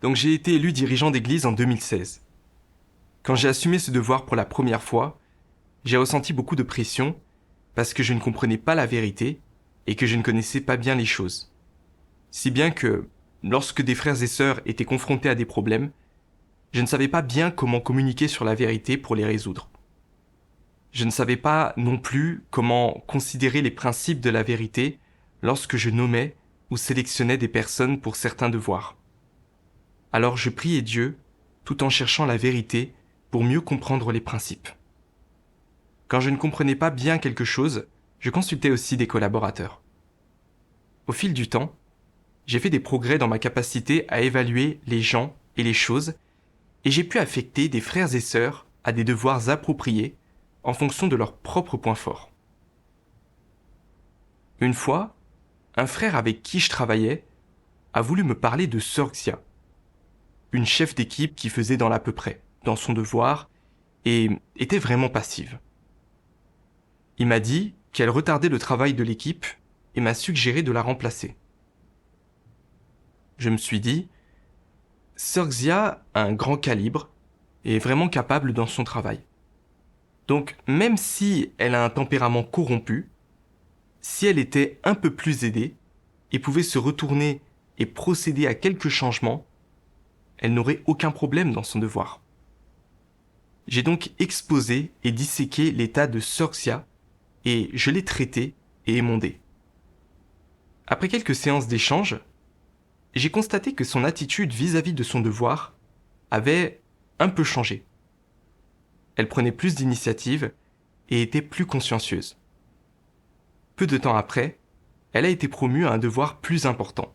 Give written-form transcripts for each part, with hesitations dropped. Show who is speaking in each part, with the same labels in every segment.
Speaker 1: Donc j'ai été élu dirigeant d'église en 2016. Quand j'ai assumé ce devoir pour la première fois, j'ai ressenti beaucoup de pression parce que je ne comprenais pas la vérité et que je ne connaissais pas bien les choses. Si bien que, lorsque des frères et sœurs étaient confrontés à des problèmes, je ne savais pas bien comment communiquer sur la vérité pour les résoudre. Je ne savais pas non plus comment considérer les principes de la vérité lorsque je nommais ou sélectionnais des personnes pour certains devoirs. Alors je priais Dieu tout en cherchant la vérité pour mieux comprendre les principes. Quand je ne comprenais pas bien quelque chose, je consultais aussi des collaborateurs. Au fil du temps, j'ai fait des progrès dans ma capacité à évaluer les gens et les choses, et j'ai pu affecter des frères et sœurs à des devoirs appropriés en fonction de leurs propres points forts. Une fois, un frère avec qui je travaillais a voulu me parler de Sorxia, une chef d'équipe qui faisait dans l'à peu près, dans son devoir, et était vraiment passive. Il m'a dit qu'elle retardait le travail de l'équipe et m'a suggéré de la remplacer. Je me suis dit, Sorxia a un grand calibre et est vraiment capable dans son travail. Donc même si elle a un tempérament corrompu, si elle était un peu plus aidée et pouvait se retourner et procéder à quelques changements, elle n'aurait aucun problème dans son devoir. J'ai donc exposé et disséqué l'état de Sorxia et je l'ai traité et émondé. Après quelques séances d'échange, j'ai constaté que son attitude vis-à-vis de son devoir avait un peu changé. Elle prenait plus d'initiative et était plus consciencieuse. Peu de temps après, elle a été promue à un devoir plus important.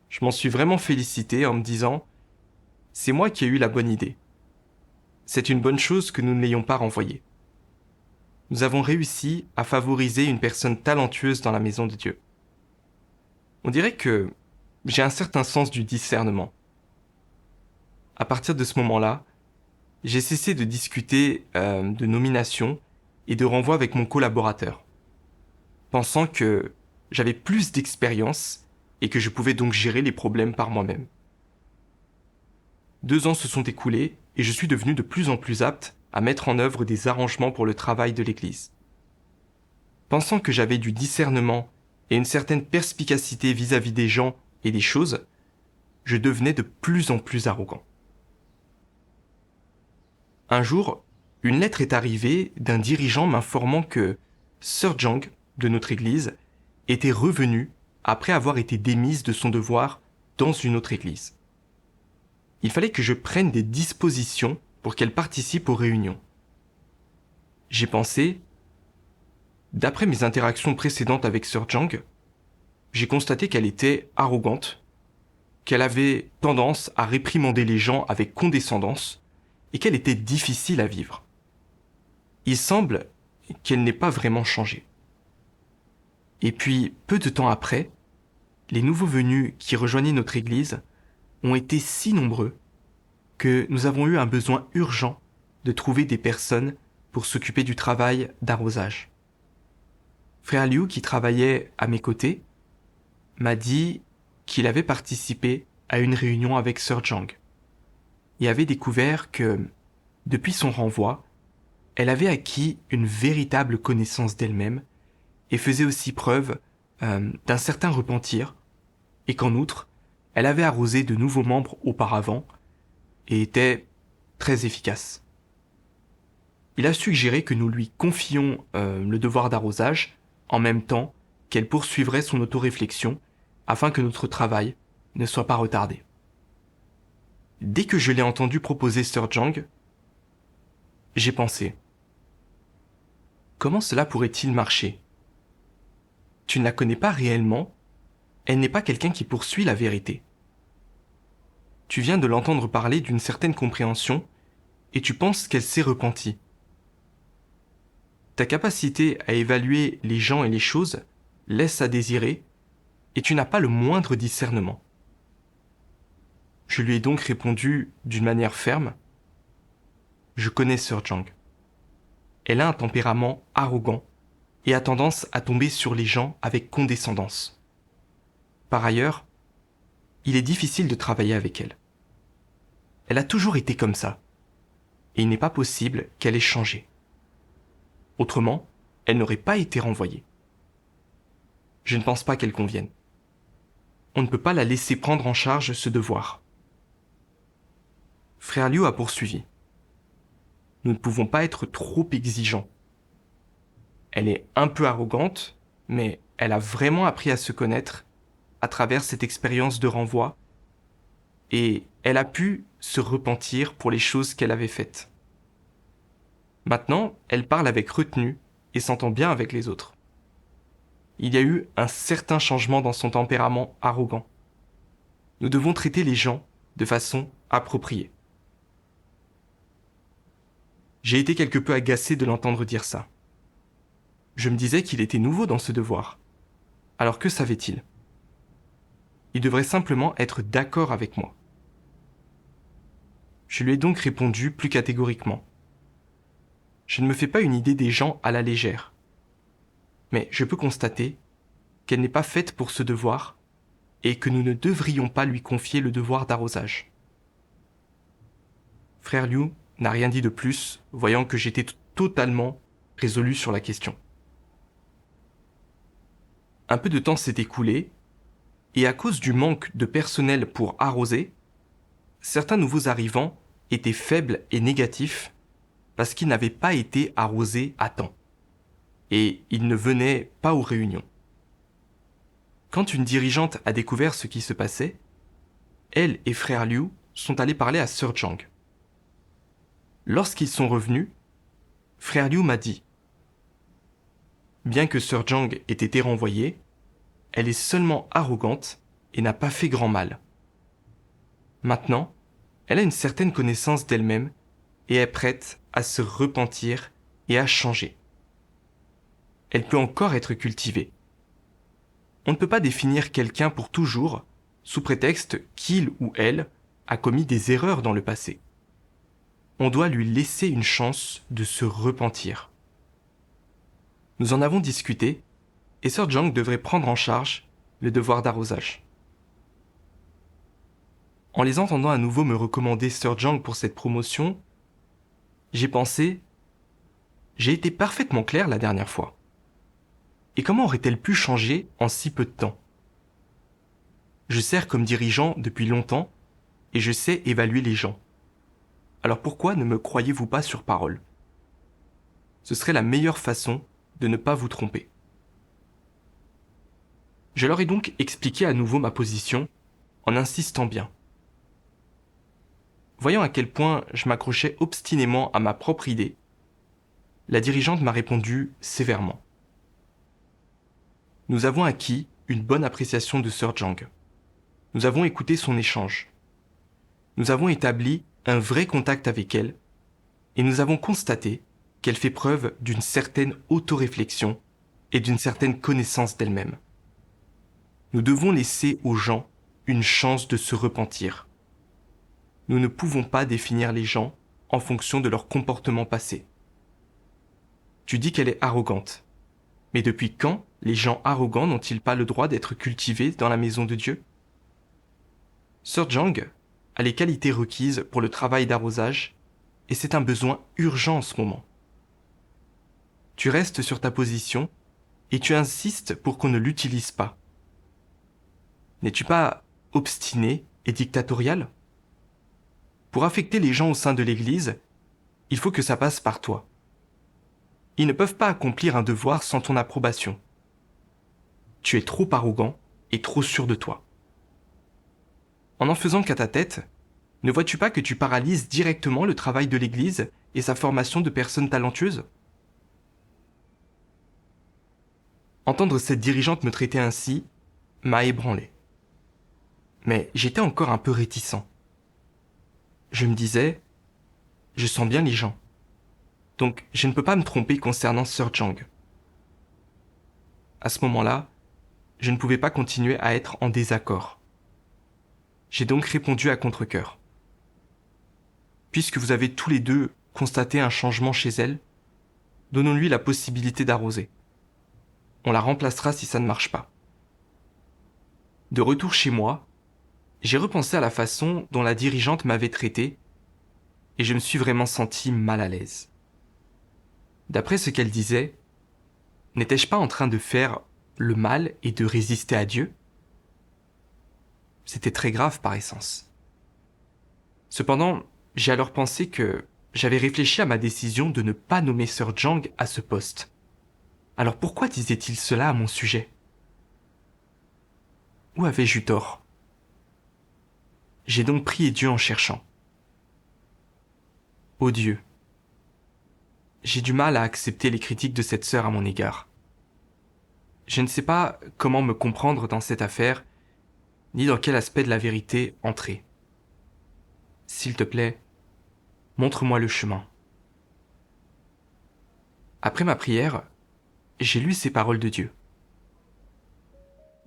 Speaker 1: Je m'en suis vraiment félicité en me disant « C'est moi qui ai eu la bonne idée. C'est une bonne chose que nous ne l'ayons pas renvoyée. Nous avons réussi à favoriser une personne talentueuse dans la maison de Dieu. » On dirait que j'ai un certain sens du discernement. À partir de ce moment-là, j'ai cessé de discuter de nomination et de renvoi avec mon collaborateur, pensant que j'avais plus d'expérience et que je pouvais donc gérer les problèmes par moi-même. 2 ans se sont écoulés et je suis devenu de plus en plus apte à mettre en œuvre des arrangements pour le travail de l'Église. Pensant que j'avais du discernement et une certaine perspicacité vis-à-vis des gens et des choses, je devenais de plus en plus arrogant. Un jour, une lettre est arrivée d'un dirigeant m'informant que Sir Jang, de notre église, était revenue après avoir été démise de son devoir dans une autre église. Il fallait que je prenne des dispositions pour qu'elle participe aux réunions. J'ai pensé, d'après mes interactions précédentes avec Sir Jang, j'ai constaté qu'elle était arrogante, qu'elle avait tendance à réprimander les gens avec condescendance et qu'elle était difficile à vivre. Il semble qu'elle n'ait pas vraiment changé. Et puis, peu de temps après, les nouveaux venus qui rejoignaient notre église ont été si nombreux que nous avons eu un besoin urgent de trouver des personnes pour s'occuper du travail d'arrosage. Frère Liu, qui travaillait à mes côtés, m'a dit qu'il avait participé à une réunion avec Sir Jang et avait découvert que, depuis son renvoi, elle avait acquis une véritable connaissance d'elle-même et faisait aussi preuve d'un certain repentir, et qu'en outre, elle avait arrosé de nouveaux membres auparavant et était très efficace. Il a suggéré que nous lui confions le devoir d'arrosage en même temps qu'elle poursuivrait son autoréflexion afin que notre travail ne soit pas retardé. Dès que je l'ai entendu proposer Sir Jang, j'ai pensé « Comment cela pourrait-il marcher ? Tu ne la connais pas réellement, elle n'est pas quelqu'un qui poursuit la vérité. Tu viens de l'entendre parler d'une certaine compréhension et tu penses qu'elle s'est repentie. Ta capacité à évaluer les gens et les choses laisse à désirer et tu n'as pas le moindre discernement. » Je lui ai donc répondu d'une manière ferme. Je connais Sir Jang. Elle a un tempérament arrogant et a tendance à tomber sur les gens avec condescendance. Par ailleurs, il est difficile de travailler avec elle. Elle a toujours été comme ça, et il n'est pas possible qu'elle ait changé. Autrement, elle n'aurait pas été renvoyée. Je ne pense pas qu'elle convienne. On ne peut pas la laisser prendre en charge ce devoir. Frère Liu a poursuivi. Nous ne pouvons pas être trop exigeants. Elle est un peu arrogante, mais elle a vraiment appris à se connaître à travers cette expérience de renvoi et elle a pu se repentir pour les choses qu'elle avait faites. Maintenant, elle parle avec retenue et s'entend bien avec les autres. Il y a eu un certain changement dans son tempérament arrogant. Nous devons traiter les gens de façon appropriée. J'ai été quelque peu agacé de l'entendre dire ça. Je me disais qu'il était nouveau dans ce devoir. Alors que savait-il ? Il devrait simplement être d'accord avec moi. Je lui ai donc répondu plus catégoriquement. Je ne me fais pas une idée des gens à la légère. Mais je peux constater qu'elle n'est pas faite pour ce devoir et que nous ne devrions pas lui confier le devoir d'arrosage. Frère Liu n'a rien dit de plus, voyant que j'étais totalement résolu sur la question. Un peu de temps s'est écoulé, et à cause du manque de personnel pour arroser, certains nouveaux arrivants étaient faibles et négatifs parce qu'ils n'avaient pas été arrosés à temps. Et ils ne venaient pas aux réunions. Quand une dirigeante a découvert ce qui se passait, elle et frère Liu sont allés parler à Sir Zhang. Lorsqu'ils sont revenus, frère Liu m'a dit « Bien que Sir Zhang ait été renvoyée, elle est seulement arrogante et n'a pas fait grand mal. Maintenant, elle a une certaine connaissance d'elle-même et est prête à se repentir et à changer. Elle peut encore être cultivée. On ne peut pas définir quelqu'un pour toujours sous prétexte qu'il ou elle a commis des erreurs dans le passé. On doit lui laisser une chance de se repentir. Nous en avons discuté et Sir Zhang devrait prendre en charge le devoir d'arrosage. En les entendant à nouveau me recommander Sir Zhang pour cette promotion, j'ai pensé « J'ai été parfaitement clair la dernière fois. Et comment aurait-elle pu changer en si peu de temps ? Je sers comme dirigeant depuis longtemps et je sais évaluer les gens. Alors pourquoi ne me croyez-vous pas sur parole ? Ce serait la meilleure façon de ne pas vous tromper. » Je leur ai donc expliqué à nouveau ma position en insistant bien. Voyant à quel point je m'accrochais obstinément à ma propre idée, la dirigeante m'a répondu sévèrement. Nous avons acquis une bonne appréciation de Sir Zhang. Nous avons écouté son échange. Nous avons établi un vrai contact avec elle et nous avons constaté qu'elle fait preuve d'une certaine autoréflexion et d'une certaine connaissance d'elle-même. Nous devons laisser aux gens une chance de se repentir. Nous ne pouvons pas définir les gens en fonction de leur comportement passé. Tu dis qu'elle est arrogante. Mais depuis quand les gens arrogants n'ont-ils pas le droit d'être cultivés dans la maison de Dieu ? Sir Zhang a les qualités requises pour le travail d'arrosage et c'est un besoin urgent en ce moment. Tu restes sur ta position et tu insistes pour qu'on ne l'utilise pas. N'es-tu pas obstiné et dictatorial ? Pour affecter les gens au sein de l'Église, il faut que ça passe par toi. Ils ne peuvent pas accomplir un devoir sans ton approbation. Tu es trop arrogant et trop sûr de toi. En faisant qu'à ta tête, ne vois-tu pas que tu paralyses directement le travail de l'Église et sa formation de personnes talentueuses ? Entendre cette dirigeante me traiter ainsi m'a ébranlé. Mais j'étais encore un peu réticent. Je me disais, je sens bien les gens. Donc je ne peux pas me tromper concernant Sir Zhang. À ce moment-là, je ne pouvais pas continuer à être en désaccord. J'ai donc répondu à contre-cœur. Puisque vous avez tous les deux constaté un changement chez elle, donnons-lui la possibilité d'arroser. On la remplacera si ça ne marche pas. De retour chez moi, J'ai repensé à la façon dont la dirigeante m'avait traité et je me suis vraiment senti mal à l'aise. D'après ce qu'elle disait, n'étais-je pas en train de faire le mal et de résister à Dieu? C'était très grave par essence. Cependant, j'ai alors pensé que j'avais réfléchi à ma décision de ne pas nommer Sir Jang à ce poste. Alors pourquoi disait-il cela à mon sujet? Où avais-je eu tort? J'ai donc prié Dieu en cherchant. Ô Dieu, j'ai du mal à accepter les critiques de cette sœur à mon égard. Je ne sais pas comment me comprendre dans cette affaire, ni dans quel aspect de la vérité entrer. S'il te plaît, montre-moi le chemin. Après ma prière, j'ai lu ces paroles de Dieu.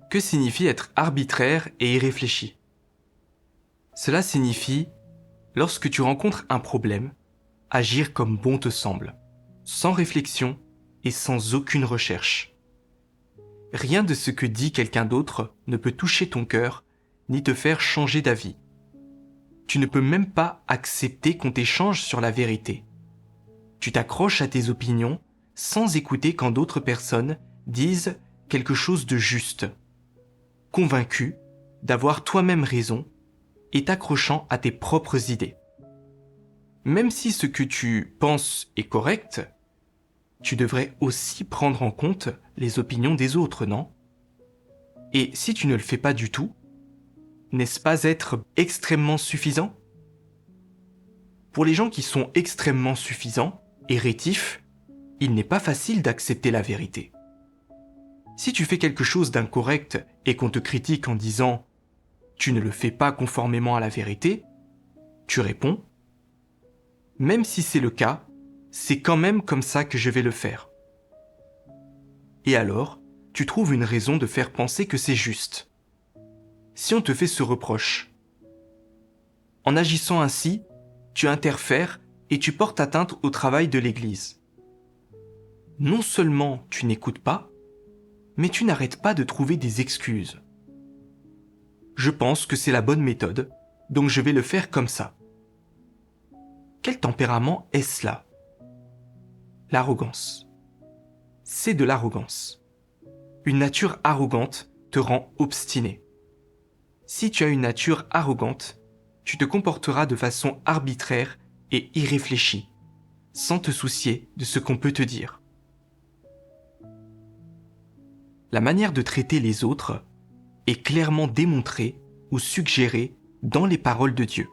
Speaker 1: Que signifie être arbitraire et irréfléchi? Cela signifie, lorsque tu rencontres un problème, agir comme bon te semble, sans réflexion et sans aucune recherche. Rien de ce que dit quelqu'un d'autre ne peut toucher ton cœur, ni te faire changer d'avis. Tu ne peux même pas accepter qu'on t'échange sur la vérité. Tu t'accroches à tes opinions sans écouter quand d'autres personnes disent quelque chose de juste, convaincu d'avoir toi-même raison et t'accrochant à tes propres idées. Même si ce que tu penses est correct, tu devrais aussi prendre en compte les opinions des autres, non? Et si tu ne le fais pas du tout, n'est-ce pas être extrêmement suffisant? Pour les gens qui sont extrêmement suffisants et rétifs, il n'est pas facile d'accepter la vérité. Si tu fais quelque chose d'incorrect et qu'on te critique en disant « tu ne le fais pas conformément à la vérité », tu réponds « même si c'est le cas, c'est quand même comme ça que je vais le faire ». Et alors, tu trouves une raison de faire penser que c'est juste. Si on te fait ce reproche, en agissant ainsi, tu interfères et tu portes atteinte au travail de l'Église. Non seulement tu n'écoutes pas, mais tu n'arrêtes pas de trouver des excuses. Je pense que c'est la bonne méthode, donc je vais le faire comme ça. Quel tempérament est-ce là? L'arrogance. C'est de l'arrogance. Une nature arrogante te rend obstiné. Si tu as une nature arrogante, tu te comporteras de façon arbitraire et irréfléchie, sans te soucier de ce qu'on peut te dire. La manière de traiter les autres est clairement démontrée ou suggérée dans les paroles de Dieu.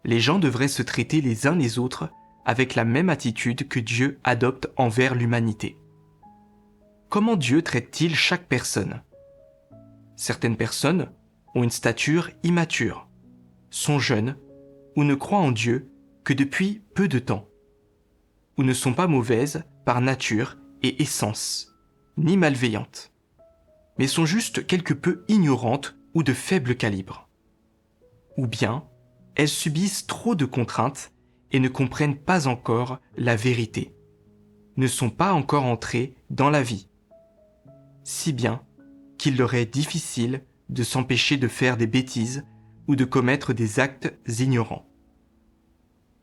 Speaker 1: Les gens devraient se traiter les uns les autres avec la même attitude que Dieu adopte envers l'humanité. Comment Dieu traite-t-il chaque personne? Certaines personnes ont une stature immature, sont jeunes ou ne croient en Dieu que depuis peu de temps, ou ne sont pas mauvaises par nature et essence, ni malveillantes, mais sont juste quelque peu ignorantes ou de faible calibre. Ou bien, elles subissent trop de contraintes et ne comprennent pas encore la vérité, ne sont pas encore entrées dans la vie, si bien qu'il leur est difficile de s'empêcher de faire des bêtises ou de commettre des actes ignorants.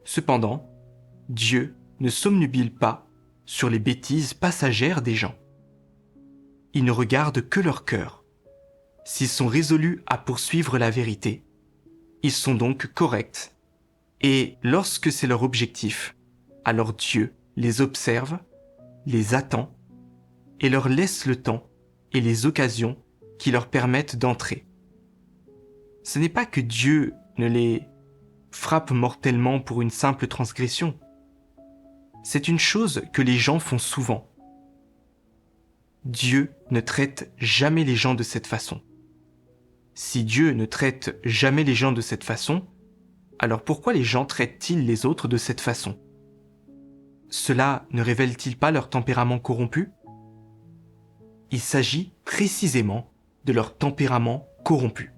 Speaker 1: Cependant, Dieu ne s'obnubile pas sur les bêtises passagères des gens. Il ne regarde que leur cœur. S'ils sont résolus à poursuivre la vérité, ils sont donc corrects. Et lorsque c'est leur objectif, alors Dieu les observe, les attend et leur laisse le temps et les occasions qui leur permettent d'entrer. Ce n'est pas que Dieu ne les frappe mortellement pour une simple transgression. C'est une chose que les gens font souvent. Dieu ne traite jamais les gens de cette façon. Si Dieu ne traite jamais les gens de cette façon, alors pourquoi les gens traitent-ils les autres de cette façon? Cela ne révèle-t-il pas leur tempérament corrompu? Il s'agit précisément de leur tempérament corrompu.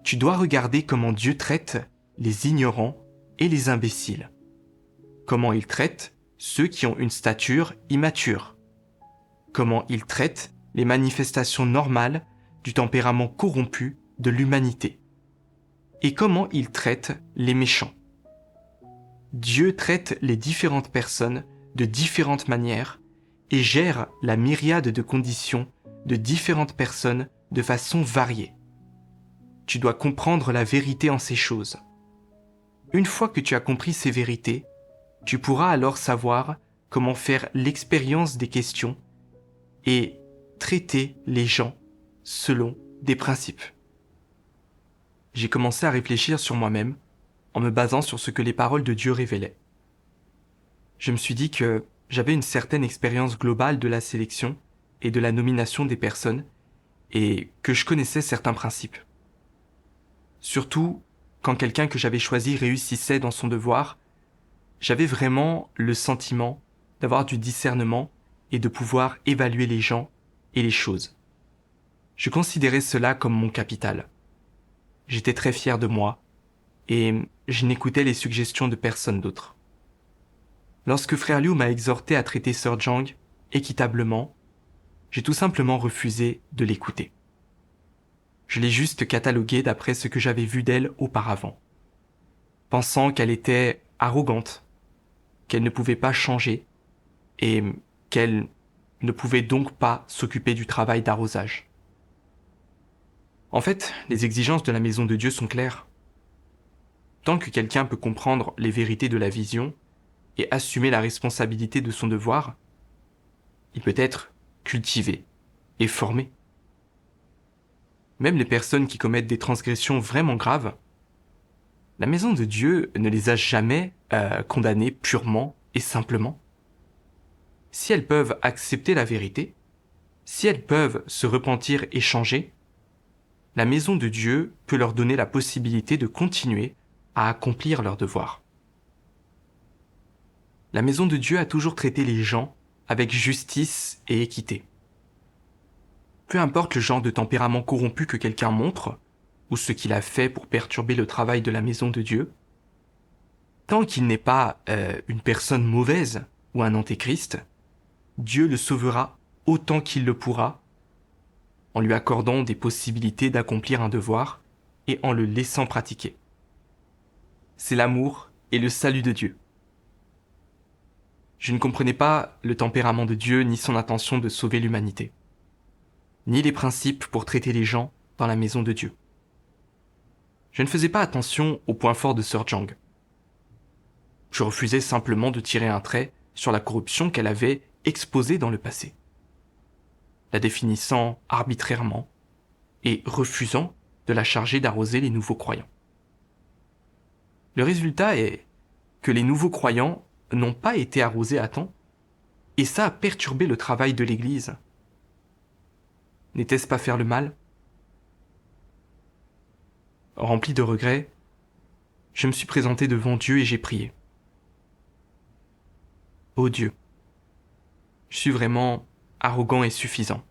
Speaker 1: Tu dois regarder comment Dieu traite les ignorants et les imbéciles. Comment il traite ceux qui ont une stature immature. Comment il traite les manifestations normales du tempérament corrompu de l'humanité et comment il traite les méchants. Dieu traite les différentes personnes de différentes manières et gère la myriade de conditions de différentes personnes de façon variée. Tu dois comprendre la vérité en ces choses. Une fois que tu as compris ces vérités, tu pourras alors savoir comment faire l'expérience des questions et traiter les gens selon des principes. J'ai commencé à réfléchir sur moi-même en me basant sur ce que les paroles de Dieu révélaient. Je me suis dit que j'avais une certaine expérience globale de la sélection et de la nomination des personnes et que je connaissais certains principes. Surtout, quand quelqu'un que j'avais choisi réussissait dans son devoir, j'avais vraiment le sentiment d'avoir du discernement et de pouvoir évaluer les gens et les choses. Je considérais cela comme mon capital. J'étais très fier de moi et je n'écoutais les suggestions de personne d'autre. Lorsque Frère Liu m'a exhorté à traiter Sir Zhang équitablement, j'ai tout simplement refusé de l'écouter. Je l'ai juste cataloguée d'après ce que j'avais vu d'elle auparavant, pensant qu'elle était arrogante, qu'elle ne pouvait pas changer et qu'elle ne pouvait donc pas s'occuper du travail d'arrosage. En fait, les exigences de la maison de Dieu sont claires. Tant que quelqu'un peut comprendre les vérités de la vision et assumer la responsabilité de son devoir, il peut être cultivé et formé. Même les personnes qui commettent des transgressions vraiment graves, la maison de Dieu ne les a jamais condamnées purement et simplement. Si elles peuvent accepter la vérité, si elles peuvent se repentir et changer, la maison de Dieu peut leur donner la possibilité de continuer à accomplir leur devoir. La maison de Dieu a toujours traité les gens avec justice et équité. Peu importe le genre de tempérament corrompu que quelqu'un montre, ou ce qu'il a fait pour perturber le travail de la maison de Dieu, tant qu'il n'est pas une personne mauvaise ou un antéchrist, Dieu le sauvera autant qu'il le pourra, en lui accordant des possibilités d'accomplir un devoir et en le laissant pratiquer. C'est l'amour et le salut de Dieu. Je ne comprenais pas le tempérament de Dieu ni son intention de sauver l'humanité, ni les principes pour traiter les gens dans la maison de Dieu. Je ne faisais pas attention aux points forts de Sir Zhang. Je refusais simplement de tirer un trait sur la corruption qu'elle avait exposée dans le passé, la définissant arbitrairement et refusant de la charger d'arroser les nouveaux croyants. Le résultat est que les nouveaux croyants n'ont pas été arrosés à temps, et ça a perturbé le travail de l'Église. N'était-ce pas faire le mal ? Rempli de regrets, je me suis présenté devant Dieu et j'ai prié. Ô Dieu, je suis vraiment arrogant et suffisant.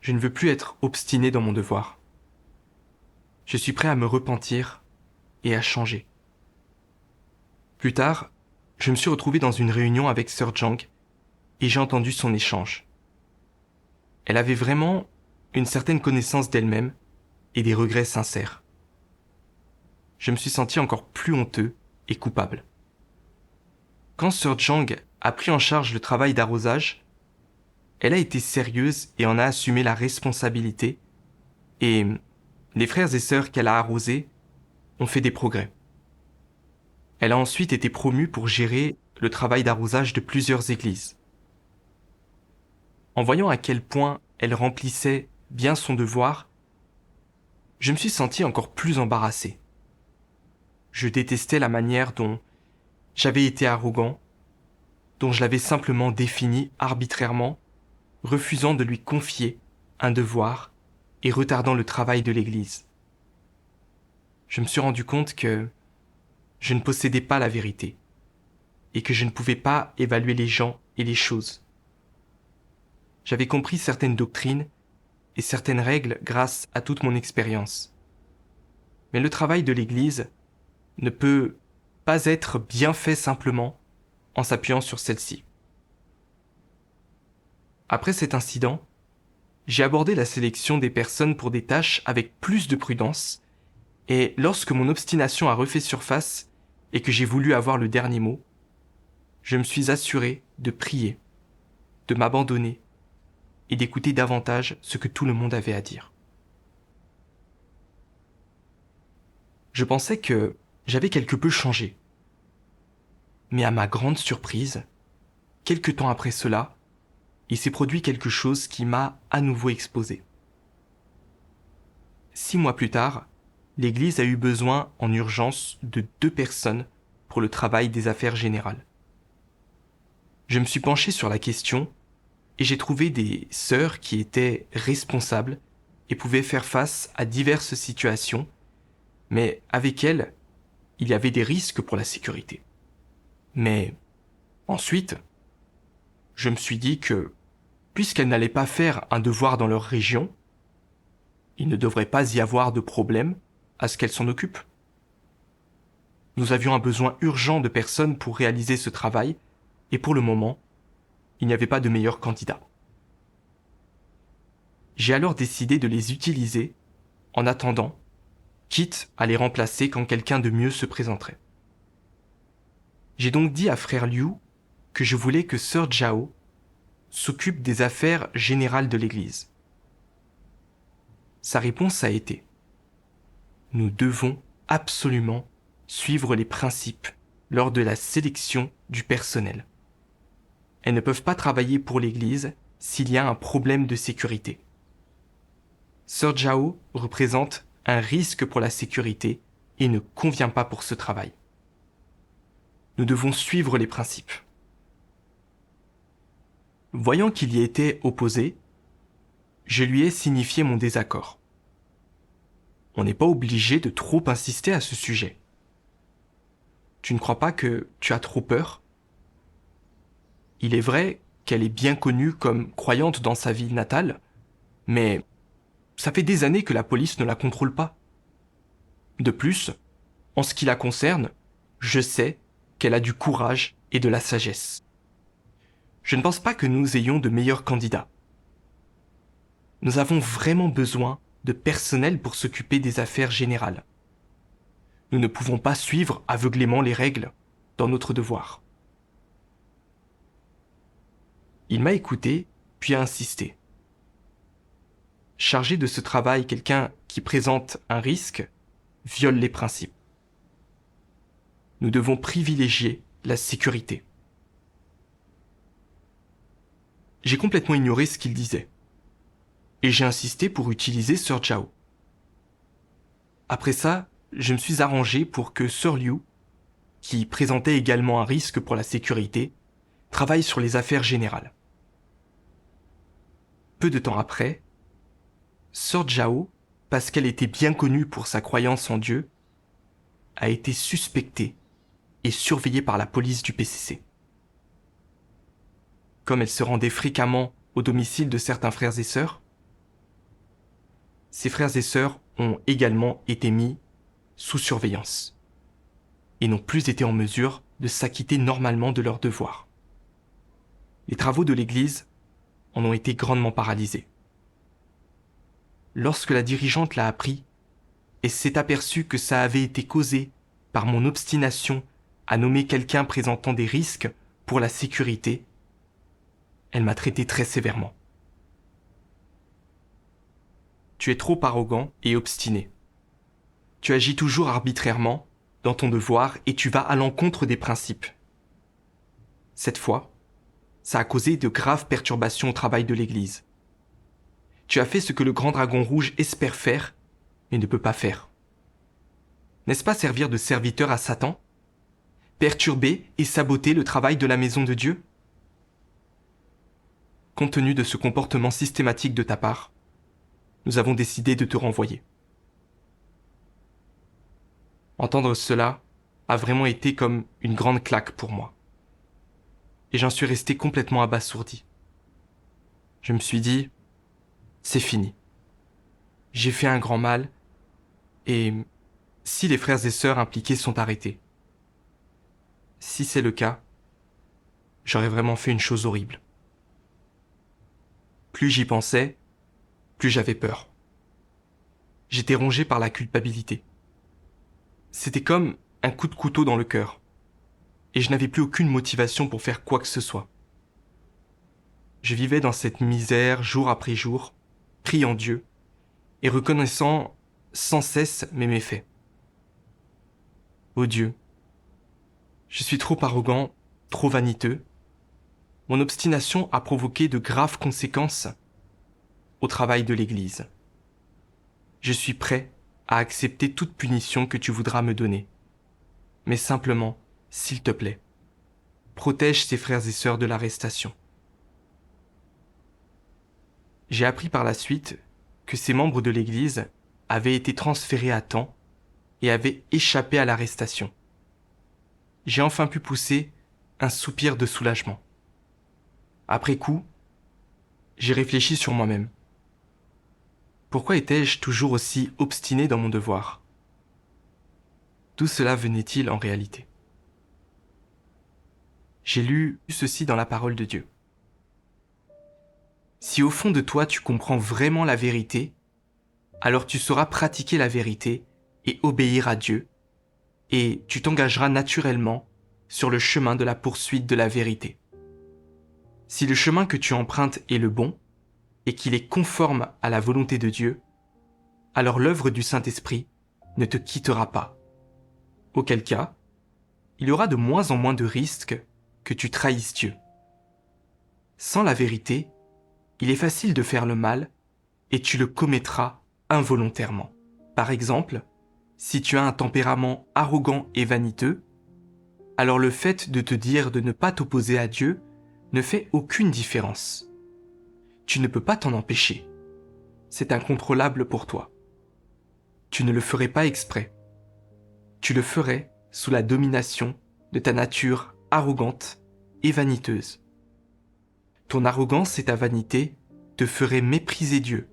Speaker 1: Je ne veux plus être obstiné dans mon devoir. Je suis prêt à me repentir et à changer. Plus tard, je me suis retrouvé dans une réunion avec Sir Zhang et j'ai entendu son échange. Elle avait vraiment une certaine connaissance d'elle-même et des regrets sincères. Je me suis senti encore plus honteux et coupable. Quand Sir Zhang a pris en charge le travail d'arrosage, elle a été sérieuse et en a assumé la responsabilité, et les frères et sœurs qu'elle a arrosés ont fait des progrès. Elle a ensuite été promue pour gérer le travail d'arrosage de plusieurs églises. En voyant à quel point elle remplissait bien son devoir, je me suis senti encore plus embarrassé. Je détestais la manière dont j'avais été arrogant, dont je l'avais simplement défini arbitrairement, refusant de lui confier un devoir et retardant le travail de l'Église. Je me suis rendu compte que je ne possédais pas la vérité et que je ne pouvais pas évaluer les gens et les choses. J'avais compris certaines doctrines et certaines règles grâce à toute mon expérience. Mais le travail de l'Église ne peut pas être bien fait simplement en s'appuyant sur celle-ci. Après cet incident, j'ai abordé la sélection des personnes pour des tâches avec plus de prudence, et lorsque mon obstination a refait surface et que j'ai voulu avoir le dernier mot, je me suis assuré de prier, de m'abandonner et d'écouter davantage ce que tout le monde avait à dire. Je pensais que j'avais quelque peu changé. Mais à ma grande surprise, quelque temps après cela, il s'est produit quelque chose qui m'a à nouveau exposé. 6 mois plus tard, l'Église a eu besoin en urgence de 2 personnes pour le travail des affaires générales. Je me suis penché sur la question et j'ai trouvé des sœurs qui étaient responsables et pouvaient faire face à diverses situations, mais avec elles, il y avait des risques pour la sécurité. Mais ensuite, je me suis dit que, puisqu'elles n'allaient pas faire un devoir dans leur région, il ne devrait pas y avoir de problème à ce qu'elles s'en occupent. Nous avions un besoin urgent de personnes pour réaliser ce travail, et pour le moment, il n'y avait pas de meilleurs candidats. J'ai alors décidé de les utiliser en attendant, quitte à les remplacer quand quelqu'un de mieux se présenterait. J'ai donc dit à frère Liu que je voulais que sœur Zhao s'occupe des affaires générales de l'Église. Sa réponse a été: nous devons absolument suivre les principes lors de la sélection du personnel. Elles ne peuvent pas travailler pour l'Église s'il y a un problème de sécurité. Sœur Zhao représente un risque pour la sécurité et ne convient pas pour ce travail. Nous devons suivre les principes. Voyant qu'il y était opposé, je lui ai signifié mon désaccord. On n'est pas obligé de trop insister à ce sujet. Tu ne crois pas que tu as trop peur ? Il est vrai qu'elle est bien connue comme croyante dans sa ville natale, mais ça fait des années que la police ne la contrôle pas. De plus, en ce qui la concerne, je sais qu'elle a du courage et de la sagesse. Je ne pense pas que nous ayons de meilleurs candidats. Nous avons vraiment besoin de personnel pour s'occuper des affaires générales. Nous ne pouvons pas suivre aveuglément les règles dans notre devoir. Il m'a écouté, puis a insisté. Chargé de ce travail, quelqu'un qui présente un risque viole les principes. Nous devons privilégier la sécurité. J'ai complètement ignoré ce qu'il disait. Et j'ai insisté pour utiliser Sœur Zhao. Après ça, je me suis arrangé pour que Sœur Liu, qui présentait également un risque pour la sécurité, travaille sur les affaires générales. Peu de temps après, Sœur Zhao, parce qu'elle était bien connue pour sa croyance en Dieu, a été suspectée et surveillée par la police du PCC. Comme elle se rendait fréquemment au domicile de certains frères et sœurs, ses frères et sœurs ont également été mis sous surveillance et n'ont plus été en mesure de s'acquitter normalement de leurs devoirs. Les travaux de l'Église en ont été grandement paralysés. Lorsque la dirigeante l'a appris et s'est aperçue que ça avait été causé par mon obstination à nommer quelqu'un présentant des risques pour la sécurité, elle m'a traité très sévèrement. Tu es trop arrogant et obstiné. Tu agis toujours arbitrairement dans ton devoir et tu vas à l'encontre des principes. Cette fois, ça a causé de graves perturbations au travail de l'Église. Tu as fait ce que le grand dragon rouge espère faire, mais ne peut pas faire. N'est-ce pas servir de serviteur à Satan ? Perturber et saboter le travail de la maison de Dieu ? Compte tenu de ce comportement systématique de ta part, nous avons décidé de te renvoyer. Entendre cela a vraiment été comme une grande claque pour moi. Et j'en suis resté complètement abasourdi. Je me suis dit, c'est fini. J'ai fait un grand mal, et si les frères et sœurs impliqués sont arrêtés, si c'est le cas, j'aurais vraiment fait une chose horrible. Plus j'y pensais, plus j'avais peur. J'étais rongé par la culpabilité. C'était comme un coup de couteau dans le cœur. Et je n'avais plus aucune motivation pour faire quoi que ce soit. Je vivais dans cette misère jour après jour, priant Dieu et reconnaissant sans cesse mes méfaits. Ô Dieu, je suis trop arrogant, trop vaniteux. Mon obstination a provoqué de graves conséquences au travail de l'Église. Je suis prêt à accepter toute punition que tu voudras me donner. Mais simplement, s'il te plaît, protège ces frères et sœurs de l'arrestation. J'ai appris par la suite que ces membres de l'Église avaient été transférés à temps et avaient échappé à l'arrestation. J'ai enfin pu pousser un soupir de soulagement. Après coup, j'ai réfléchi sur moi-même. Pourquoi étais-je toujours aussi obstiné dans mon devoir ? D'où cela venait-il en réalité ? J'ai lu ceci dans la parole de Dieu. Si au fond de toi tu comprends vraiment la vérité, alors tu sauras pratiquer la vérité et obéir à Dieu, et tu t'engageras naturellement sur le chemin de la poursuite de la vérité. Si le chemin que tu empruntes est le bon, et qu'il est conforme à la volonté de Dieu, alors l'œuvre du Saint-Esprit ne te quittera pas. Auquel cas, il y aura de moins en moins de risques que tu trahisses Dieu. Sans la vérité, il est facile de faire le mal et tu le commettras involontairement. Par exemple, si tu as un tempérament arrogant et vaniteux, alors le fait de te dire de ne pas t'opposer à Dieu ne fait aucune différence. Tu ne peux pas t'en empêcher. C'est incontrôlable pour toi. Tu ne le ferais pas exprès. Tu le ferais sous la domination de ta nature arrogante et vaniteuse. Ton arrogance et ta vanité te feraient mépriser Dieu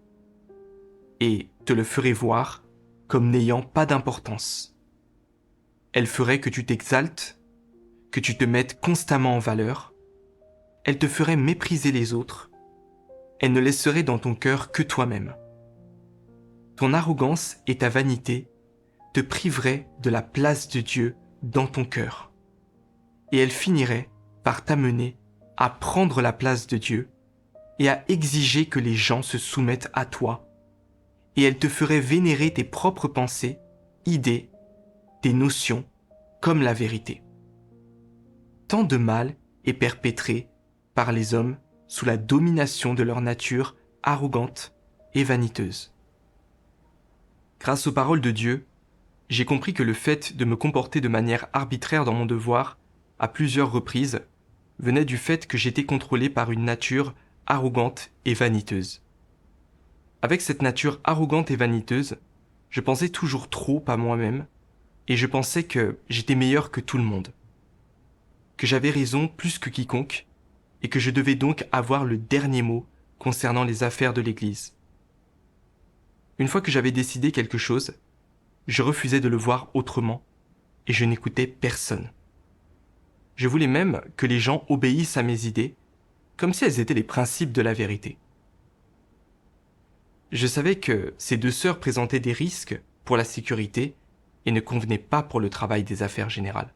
Speaker 1: et te le feraient voir comme n'ayant pas d'importance. Elle ferait que tu t'exaltes, que tu te mettes constamment en valeur. Elle te ferait mépriser les autres. Elle ne laisserait dans ton cœur que toi-même. Ton arrogance et ta vanité te priveraient de la place de Dieu dans ton cœur. Et elle finirait par t'amener à prendre la place de Dieu et à exiger que les gens se soumettent à toi. Et elle te ferait vénérer tes propres pensées, idées, tes notions, comme la vérité. Tant de mal est perpétré par les hommes sous la domination de leur nature arrogante et vaniteuse. Grâce aux paroles de Dieu, j'ai compris que le fait de me comporter de manière arbitraire dans mon devoir, à plusieurs reprises, venait du fait que j'étais contrôlé par une nature arrogante et vaniteuse. Avec cette nature arrogante et vaniteuse, je pensais toujours trop à moi-même et je pensais que j'étais meilleur que tout le monde, que j'avais raison plus que quiconque et que je devais donc avoir le dernier mot concernant les affaires de l'Église. Une fois que j'avais décidé quelque chose, je refusais de le voir autrement et je n'écoutais personne. Je voulais même que les gens obéissent à mes idées, comme si elles étaient les principes de la vérité. Je savais que ces deux sœurs présentaient des risques pour la sécurité et ne convenaient pas pour le travail des affaires générales.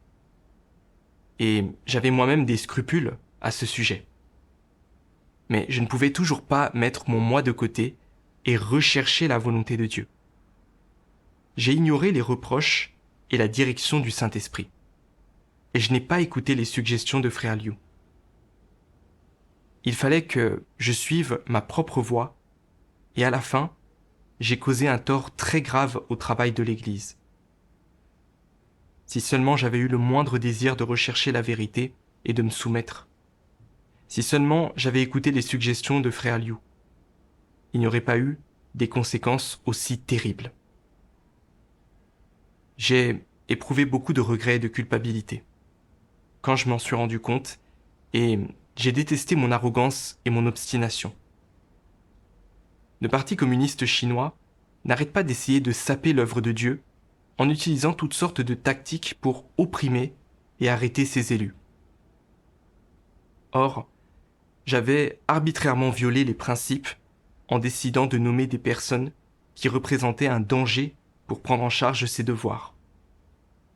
Speaker 1: Et j'avais moi-même des scrupules à ce sujet. Mais je ne pouvais toujours pas mettre mon moi de côté et rechercher la volonté de Dieu. J'ai ignoré les reproches et la direction du Saint-Esprit. Et je n'ai pas écouté les suggestions de Frère Liu. Il fallait que je suive ma propre voie, et à la fin, j'ai causé un tort très grave au travail de l'Église. Si seulement j'avais eu le moindre désir de rechercher la vérité et de me soumettre. Si seulement j'avais écouté les suggestions de Frère Liu, il n'y aurait pas eu des conséquences aussi terribles. J'ai éprouvé beaucoup de regrets et de culpabilité quand je m'en suis rendu compte, et j'ai détesté mon arrogance et mon obstination. Le Parti communiste chinois n'arrête pas d'essayer de saper l'œuvre de Dieu en utilisant toutes sortes de tactiques pour opprimer et arrêter ses élus. Or, j'avais arbitrairement violé les principes en décidant de nommer des personnes qui représentaient un danger pour prendre en charge ses devoirs.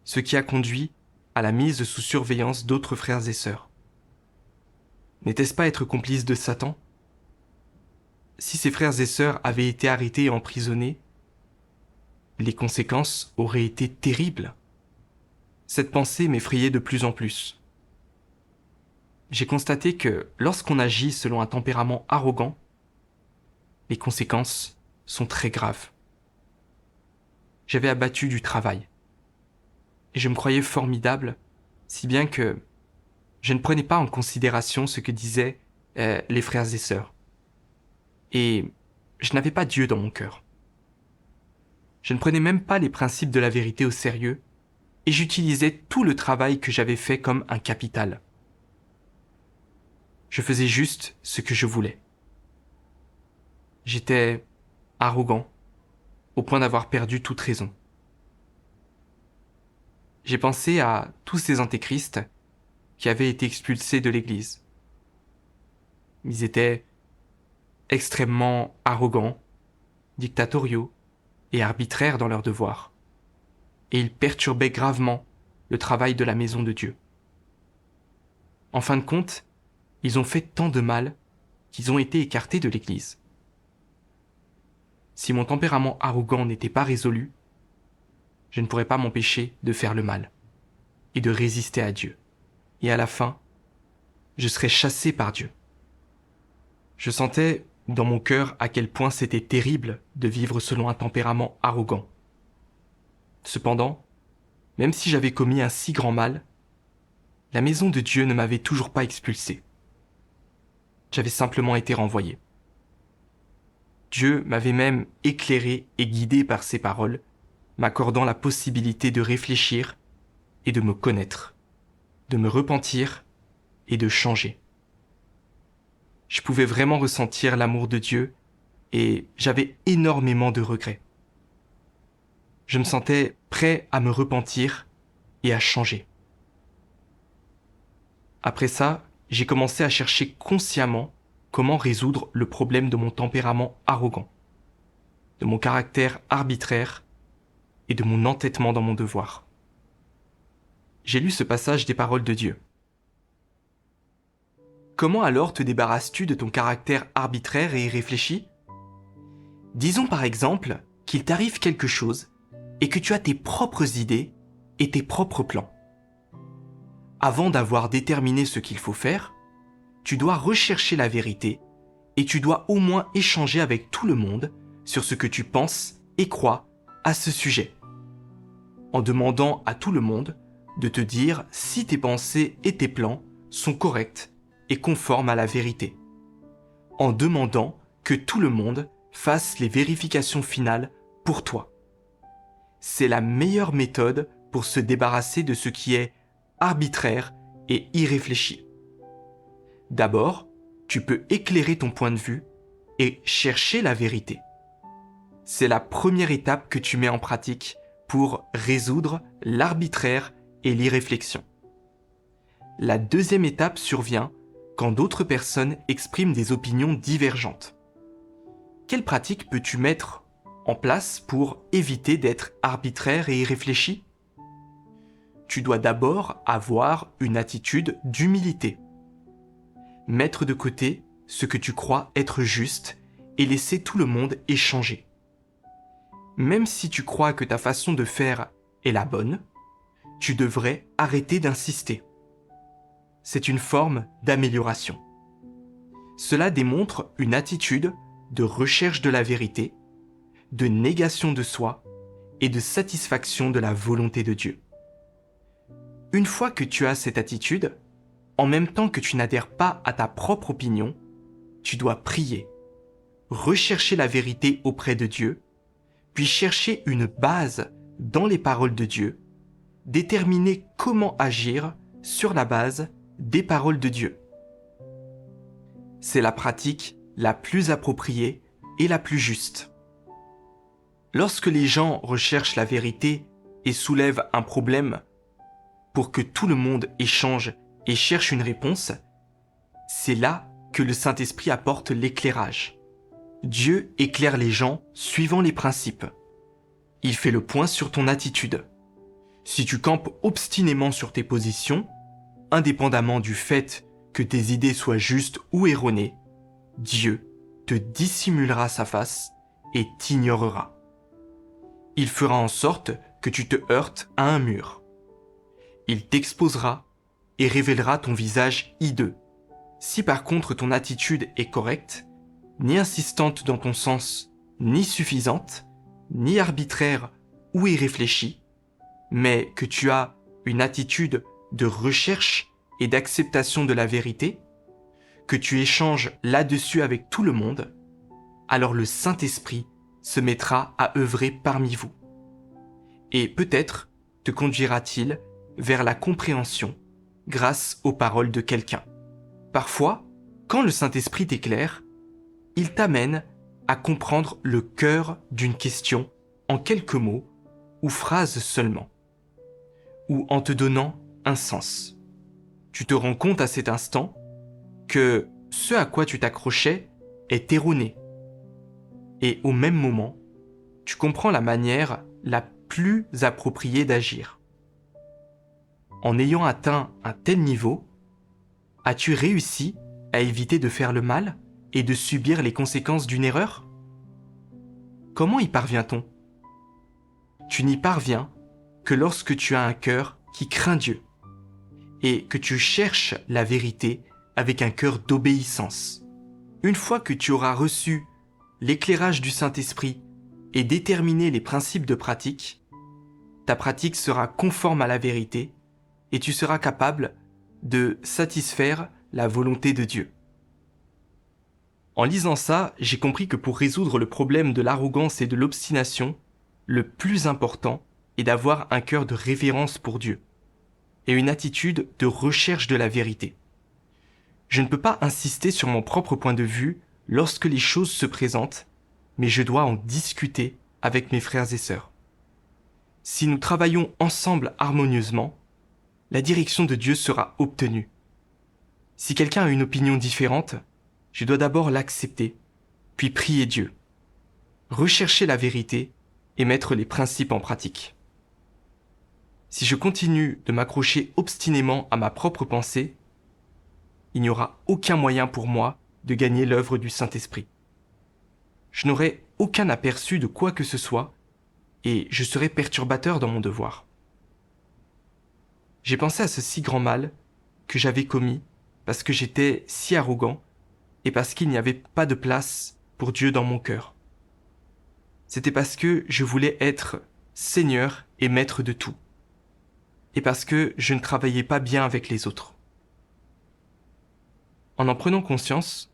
Speaker 1: Ce qui a conduit à la mise sous surveillance d'autres frères et sœurs. N'était-ce pas être complice de Satan ? Si ces frères et sœurs avaient été arrêtés et emprisonnés, les conséquences auraient été terribles. Cette pensée m'effrayait de plus en plus. J'ai constaté que lorsqu'on agit selon un tempérament arrogant, les conséquences sont très graves. J'avais abattu du travail. Et je me croyais formidable, si bien que je ne prenais pas en considération ce que disaient les frères et sœurs. Et je n'avais pas Dieu dans mon cœur. Je ne prenais même pas les principes de la vérité au sérieux, et j'utilisais tout le travail que j'avais fait comme un capital. Je faisais juste ce que je voulais. J'étais arrogant, au point d'avoir perdu toute raison. J'ai pensé à tous ces antéchrists qui avaient été expulsés de l'Église. Ils étaient extrêmement arrogants, dictatoriaux et arbitraires dans leurs devoirs. Et ils perturbaient gravement le travail de la maison de Dieu. En fin de compte, ils ont fait tant de mal qu'ils ont été écartés de l'Église. Si mon tempérament arrogant n'était pas résolu, je ne pourrais pas m'empêcher de faire le mal et de résister à Dieu. Et à la fin, je serais chassé par Dieu. Je sentais dans mon cœur à quel point c'était terrible de vivre selon un tempérament arrogant. Cependant, même si j'avais commis un si grand mal, la maison de Dieu ne m'avait toujours pas expulsé. J'avais simplement été renvoyé. Dieu m'avait même éclairé et guidé par ses paroles, m'accordant la possibilité de réfléchir et de me connaître, de me repentir et de changer. Je pouvais vraiment ressentir l'amour de Dieu et j'avais énormément de regrets. Je me sentais prêt à me repentir et à changer. Après ça, j'ai commencé à chercher consciemment comment résoudre le problème de mon tempérament arrogant, de mon caractère arbitraire et de mon entêtement dans mon devoir. J'ai lu ce passage des paroles de Dieu. Comment alors te débarrasses-tu de ton caractère arbitraire et irréfléchi ? Disons par exemple qu'il t'arrive quelque chose et que tu as tes propres idées et tes propres plans. Avant d'avoir déterminé ce qu'il faut faire, tu dois rechercher la vérité et tu dois au moins échanger avec tout le monde sur ce que tu penses et crois à ce sujet. En demandant à tout le monde de te dire si tes pensées et tes plans sont corrects et conformes à la vérité. En demandant que tout le monde fasse les vérifications finales pour toi. C'est la meilleure méthode pour se débarrasser de ce qui est arbitraire et irréfléchi. D'abord, tu peux éclairer ton point de vue et chercher la vérité. C'est la première étape que tu mets en pratique pour résoudre l'arbitraire et l'irréflexion. La deuxième étape survient quand d'autres personnes expriment des opinions divergentes. Quelle pratique peux-tu mettre en place pour éviter d'être arbitraire et irréfléchi ? Tu dois d'abord avoir une attitude d'humilité. Mettre de côté ce que tu crois être juste et laisser tout le monde échanger. Même si tu crois que ta façon de faire est la bonne, tu devrais arrêter d'insister. C'est une forme d'amélioration. Cela démontre une attitude de recherche de la vérité, de négation de soi et de satisfaction de la volonté de Dieu. Une fois que tu as cette attitude, en même temps que tu n'adhères pas à ta propre opinion, tu dois prier, rechercher la vérité auprès de Dieu, puis chercher une base dans les paroles de Dieu, déterminer comment agir sur la base des paroles de Dieu. C'est la pratique la plus appropriée et la plus juste. Lorsque les gens recherchent la vérité et soulèvent un problème pour que tout le monde échange et cherche une réponse, c'est là que le Saint-Esprit apporte l'éclairage. Dieu éclaire les gens suivant les principes. Il fait le point sur ton attitude. Si tu campes obstinément sur tes positions, indépendamment du fait que tes idées soient justes ou erronées, Dieu te dissimulera sa face et t'ignorera. Il fera en sorte que tu te heurtes à un mur. Il t'exposera et révélera ton visage hideux. Si par contre ton attitude est correcte, ni insistante dans ton sens, ni suffisante, ni arbitraire ou irréfléchie, mais que tu as une attitude de recherche et d'acceptation de la vérité, que tu échanges là-dessus avec tout le monde, alors le Saint-Esprit se mettra à œuvrer parmi vous. Et peut-être te conduira-t-il vers la compréhension grâce aux paroles de quelqu'un. Parfois, quand le Saint-Esprit t'éclaire, il t'amène à comprendre le cœur d'une question en quelques mots ou phrases seulement, ou en te donnant un sens. Tu te rends compte à cet instant que ce à quoi tu t'accrochais est erroné. Et au même moment, tu comprends la manière la plus appropriée d'agir. En ayant atteint un tel niveau, as-tu réussi à éviter de faire le mal et de subir les conséquences d'une erreur? Comment y parvient-on? Tu n'y parviens que lorsque tu as un cœur qui craint Dieu et que tu cherches la vérité avec un cœur d'obéissance. Une fois que tu auras reçu l'éclairage du Saint-Esprit et déterminé les principes de pratique, ta pratique sera conforme à la vérité et tu seras capable de satisfaire la volonté de Dieu. En lisant ça, j'ai compris que pour résoudre le problème de l'arrogance et de l'obstination, le plus important est d'avoir un cœur de révérence pour Dieu et une attitude de recherche de la vérité. Je ne peux pas insister sur mon propre point de vue lorsque les choses se présentent, mais je dois en discuter avec mes frères et sœurs. Si nous travaillons ensemble harmonieusement, la direction de Dieu sera obtenue. Si quelqu'un a une opinion différente, je dois d'abord l'accepter, puis prier Dieu, rechercher la vérité et mettre les principes en pratique. Si je continue de m'accrocher obstinément à ma propre pensée, il n'y aura aucun moyen pour moi de gagner l'œuvre du Saint-Esprit. Je n'aurai aucun aperçu de quoi que ce soit et je serai perturbateur dans mon devoir. J'ai pensé à ce si grand mal que j'avais commis parce que j'étais si arrogant et parce qu'il n'y avait pas de place pour Dieu dans mon cœur. C'était parce que je voulais être Seigneur et maître de tout, et parce que je ne travaillais pas bien avec les autres. En prenant conscience,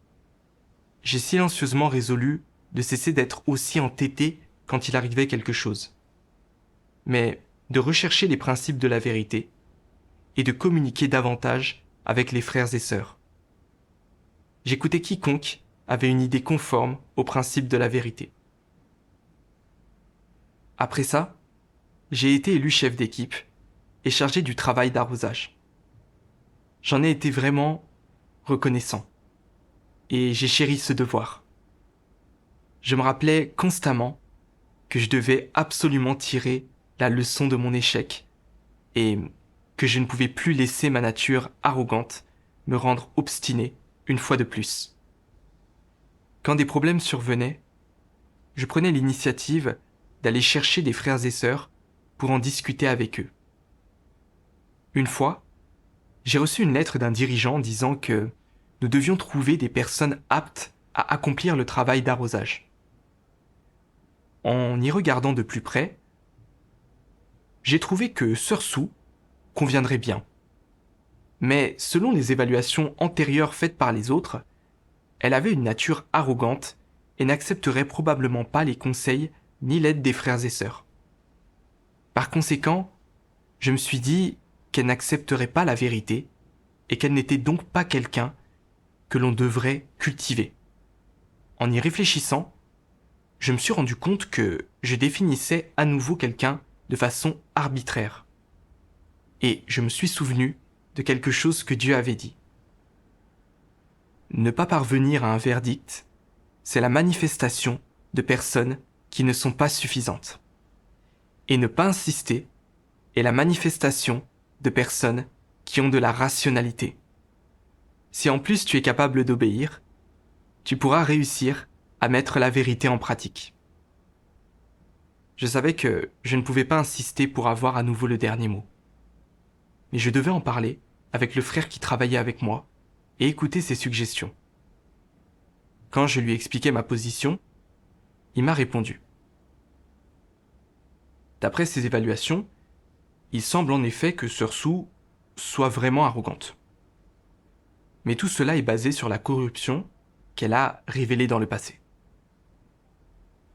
Speaker 1: j'ai silencieusement résolu de cesser d'être aussi entêté quand il arrivait quelque chose, mais de rechercher les principes de la vérité et de communiquer davantage avec les frères et sœurs. J'écoutais quiconque avait une idée conforme aux principes de la vérité. Après ça, j'ai été élu chef d'équipe et chargé du travail d'arrosage. J'en ai été vraiment reconnaissant et j'ai chéri ce devoir. Je me rappelais constamment que je devais absolument tirer la leçon de mon échec et que je ne pouvais plus laisser ma nature arrogante me rendre obstiné une fois de plus. Quand des problèmes survenaient, je prenais l'initiative d'aller chercher des frères et sœurs pour en discuter avec eux. Une fois, j'ai reçu une lettre d'un dirigeant disant que nous devions trouver des personnes aptes à accomplir le travail d'arrosage. En y regardant de plus près, j'ai trouvé que Sœur Sue conviendrait bien. Mais selon les évaluations antérieures faites par les autres, elle avait une nature arrogante et n'accepterait probablement pas les conseils ni l'aide des frères et sœurs. Par conséquent, je me suis dit qu'elle n'accepterait pas la vérité et qu'elle n'était donc pas quelqu'un que l'on devrait cultiver. En y réfléchissant, je me suis rendu compte que je définissais à nouveau quelqu'un de façon arbitraire. Et je me suis souvenu de quelque chose que Dieu avait dit. Ne pas parvenir à un verdict, c'est la manifestation de personnes qui ne sont pas suffisantes. Et ne pas insister est la manifestation de personnes qui ont de la rationalité. Si en plus tu es capable d'obéir, tu pourras réussir à mettre la vérité en pratique. Je savais que je ne pouvais pas insister pour avoir à nouveau le dernier mot. Mais je devais en parler avec le frère qui travaillait avec moi et écouter ses suggestions. Quand je lui expliquais ma position, il m'a répondu. D'après ses évaluations, il semble en effet que Sœur Sue soit vraiment arrogante. Mais tout cela est basé sur la corruption qu'elle a révélée dans le passé.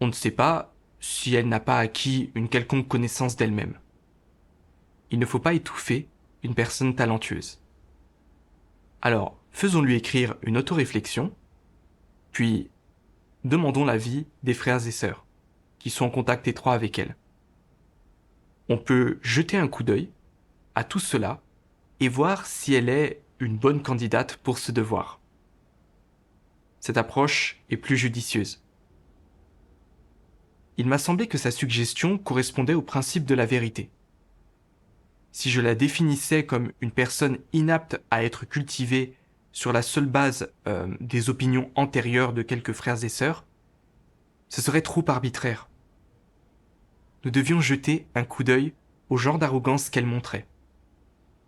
Speaker 1: On ne sait pas si elle n'a pas acquis une quelconque connaissance d'elle-même. Il ne faut pas étouffer une personne talentueuse. Alors, faisons-lui écrire une autoréflexion, puis demandons l'avis des frères et sœurs, qui sont en contact étroit avec elle. On peut jeter un coup d'œil à tout cela et voir si elle est une bonne candidate pour ce devoir. Cette approche est plus judicieuse. Il m'a semblé que sa suggestion correspondait au principe de la vérité. Si je la définissais comme une personne inapte à être cultivée sur la seule base des opinions antérieures de quelques frères et sœurs, ce serait trop arbitraire. Nous devions jeter un coup d'œil au genre d'arrogance qu'elle montrait.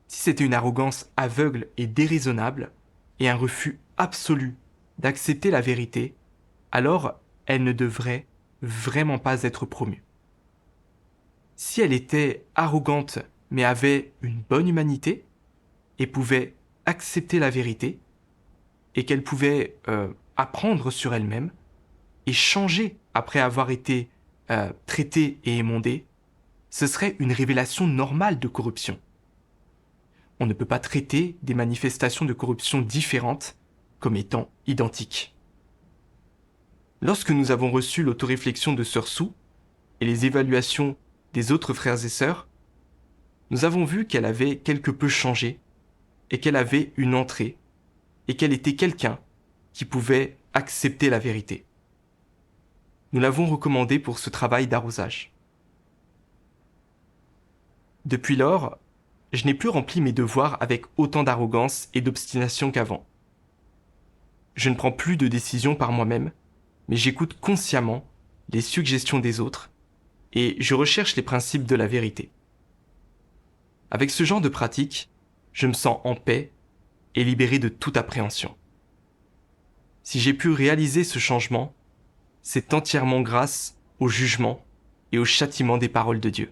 Speaker 1: Si c'était une arrogance aveugle et déraisonnable, et un refus absolu d'accepter la vérité, alors elle ne devrait vraiment pas être promue. Si elle était arrogante mais avait une bonne humanité, et pouvait accepter la vérité, et qu'elle pouvait apprendre sur elle-même, et changer après avoir été traitée et émondée, ce serait une révélation normale de corruption. On ne peut pas traiter des manifestations de corruption différentes comme étant identiques. Lorsque nous avons reçu l'autoréflexion de Sœur Sue et les évaluations des autres frères et sœurs, nous avons vu qu'elle avait quelque peu changé et qu'elle avait une entrée et qu'elle était quelqu'un qui pouvait accepter la vérité. Nous l'avons recommandée pour ce travail d'arrosage. Depuis lors, je n'ai plus rempli mes devoirs avec autant d'arrogance et d'obstination qu'avant. Je ne prends plus de décisions par moi-même, mais j'écoute consciemment les suggestions des autres et je recherche les principes de la vérité. Avec ce genre de pratique, je me sens en paix et libéré de toute appréhension. Si j'ai pu réaliser ce changement, c'est entièrement grâce au jugement et au châtiment des paroles de Dieu.